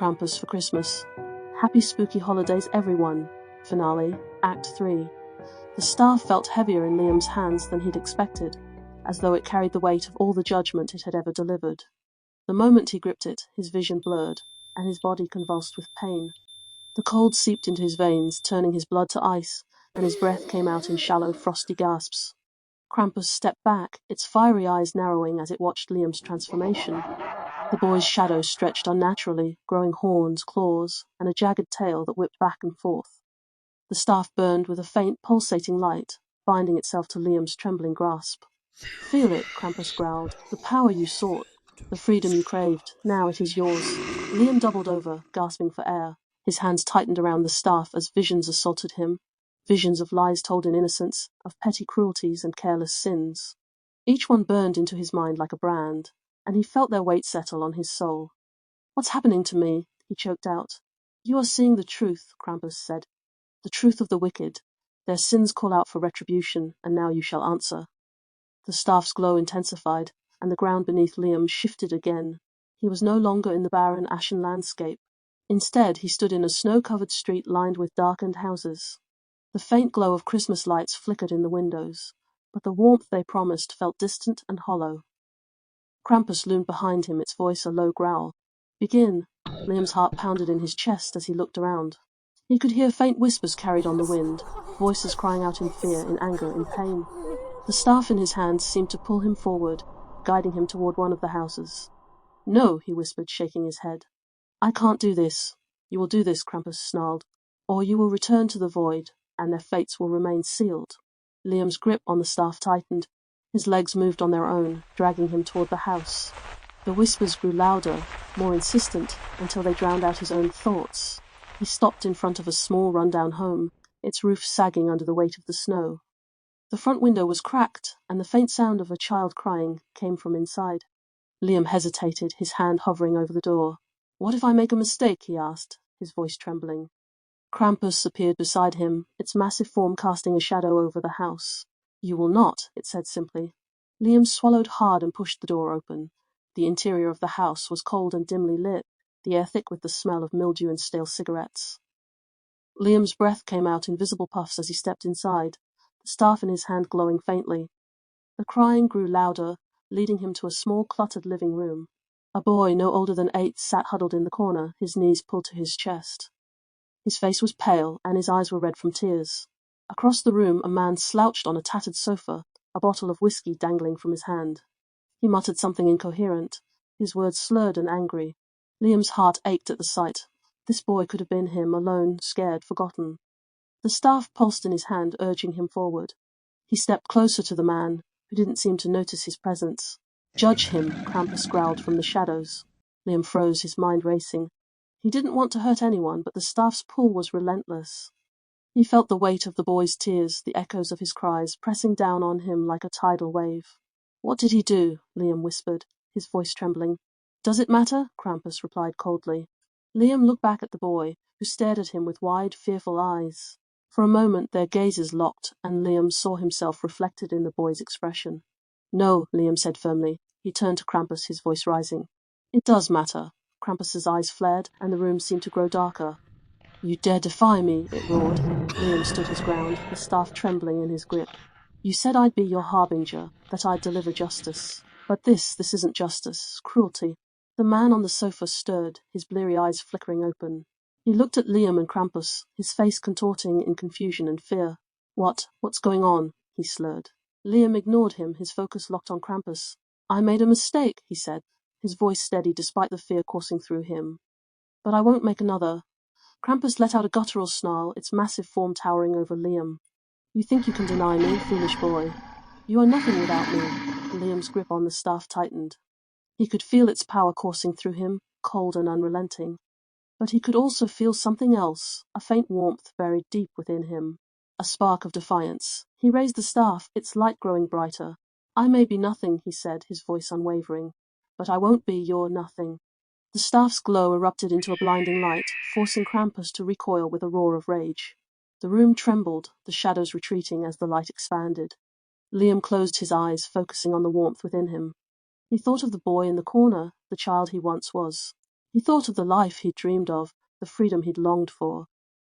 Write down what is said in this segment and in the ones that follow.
Krampus for Christmas. Happy spooky holidays, everyone. Finale, Act 3. The staff felt heavier in Liam's hands than he'd expected, as though it carried the weight of all the judgment it had ever delivered. The moment he gripped it, his vision blurred, and his body convulsed with pain. The cold seeped into his veins, turning his blood to ice, and his breath came out in shallow, frosty gasps. Krampus stepped back, its fiery eyes narrowing as it watched Liam's transformation. The boy's shadow stretched unnaturally, growing horns, claws, and a jagged tail that whipped back and forth. The staff burned with a faint, pulsating light, binding itself to Liam's trembling grasp. "Feel it," Krampus growled. "The power you sought, the freedom you craved. Now it is yours." Liam doubled over, gasping for air. His hands tightened around the staff as visions assaulted him. Visions of lies told in innocence, of petty cruelties and careless sins. Each one burned into his mind like a brand, and he felt their weight settle on his soul. "What's happening to me?" he choked out. "You are seeing the truth," Krampus said. "The truth of the wicked. Their sins call out for retribution, and now you shall answer." The staff's glow intensified, and the ground beneath Liam shifted again. He was no longer in the barren, ashen landscape. Instead, he stood in a snow-covered street lined with darkened houses. The faint glow of Christmas lights flickered in the windows, but the warmth they promised felt distant and hollow. Krampus loomed behind him, its voice a low growl. "Begin." Liam's heart pounded in his chest as he looked around. He could hear faint whispers carried on the wind, voices crying out in fear, in anger, in pain. The staff in his hands seemed to pull him forward, guiding him toward one of the houses. "No," he whispered, shaking his head. "I can't do this." "You will do this," Krampus snarled, "or you will return to the void, and their fates will remain sealed." Liam's grip on the staff tightened. His legs moved on their own, dragging him toward the house. The whispers grew louder, more insistent, until they drowned out his own thoughts. He stopped in front of a small, run-down home, its roof sagging under the weight of the snow. The front window was cracked, and the faint sound of a child crying came from inside. Liam hesitated, his hand hovering over the door. "What if I make a mistake?" he asked, his voice trembling. Krampus appeared beside him, its massive form casting a shadow over the house. "You will not," it said simply. Liam swallowed hard and pushed the door open. The interior of the house was cold and dimly lit, the air thick with the smell of mildew and stale cigarettes. Liam's breath came out in visible puffs as he stepped inside, the staff in his hand glowing faintly. The crying grew louder, leading him to a small, cluttered living room. A boy no older than 8 sat huddled in the corner, his knees pulled to his chest. His face was pale, and his eyes were red from tears. Across the room a man slouched on a tattered sofa, a bottle of whiskey dangling from his hand. He muttered something incoherent, his words slurred and angry. Liam's heart ached at the sight. This boy could have been him, alone, scared, forgotten. The staff pulsed in his hand, urging him forward. He stepped closer to the man, who didn't seem to notice his presence. "Judge him," Krampus growled from the shadows. Liam froze, his mind racing. He didn't want to hurt anyone, but the staff's pull was relentless. He felt the weight of the boy's tears, the echoes of his cries, pressing down on him like a tidal wave. "What did he do?" Liam whispered, his voice trembling. "Does it matter?" Krampus replied coldly. Liam looked back at the boy, who stared at him with wide, fearful eyes. For a moment their gazes locked, and Liam saw himself reflected in the boy's expression. "No," Liam said firmly. He turned to Krampus, his voice rising. "It does matter." Krampus's eyes flared, and the room seemed to grow darker. "You dare defy me!" it roared. Liam stood his ground, the staff trembling in his grip. "You said I'd be your harbinger, that I'd deliver justice. But this isn't justice, cruelty." The man on the sofa stirred, his bleary eyes flickering open. He looked at Liam and Krampus, his face contorting in confusion and fear. What's going on?" he slurred. Liam ignored him, his focus locked on Krampus. "I made a mistake," he said, his voice steady despite the fear coursing through him. "But I won't make another." Krampus let out a guttural snarl, its massive form towering over Liam. "You think you can deny me, foolish boy? You are nothing without me." Liam's grip on the staff tightened. He could feel its power coursing through him, cold and unrelenting. But he could also feel something else, a faint warmth buried deep within him. A spark of defiance. He raised the staff, its light growing brighter. "I may be nothing," he said, his voice unwavering, "but I won't be your nothing." The staff's glow erupted into a blinding light, forcing Krampus to recoil with a roar of rage. The room trembled, the shadows retreating as the light expanded. Liam closed his eyes, focusing on the warmth within him. He thought of the boy in the corner, the child he once was. He thought of the life he'd dreamed of, the freedom he'd longed for.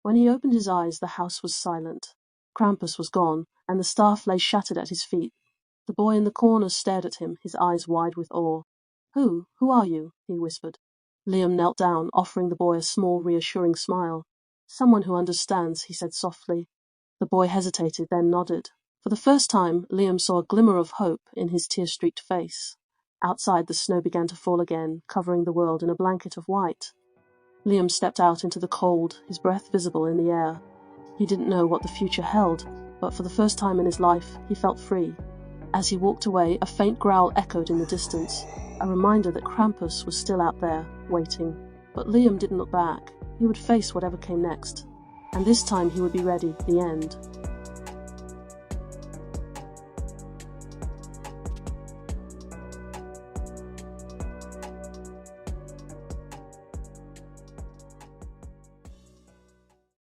When he opened his eyes, the house was silent. Krampus was gone, and the staff lay shattered at his feet. The boy in the corner stared at him, his eyes wide with awe. Who are you?" he whispered. Liam knelt down, offering the boy a small, reassuring smile. "Someone who understands," he said softly. The boy hesitated, then nodded. For the first time, Liam saw a glimmer of hope in his tear-streaked face. Outside, the snow began to fall again, covering the world in a blanket of white. Liam stepped out into the cold, his breath visible in the air. He didn't know what the future held, but for the first time in his life, he felt free. As he walked away, a faint growl echoed in the distance, a reminder that Krampus was still out there, waiting. But Liam didn't look back. He would face whatever came next. And this time he would be ready, the end.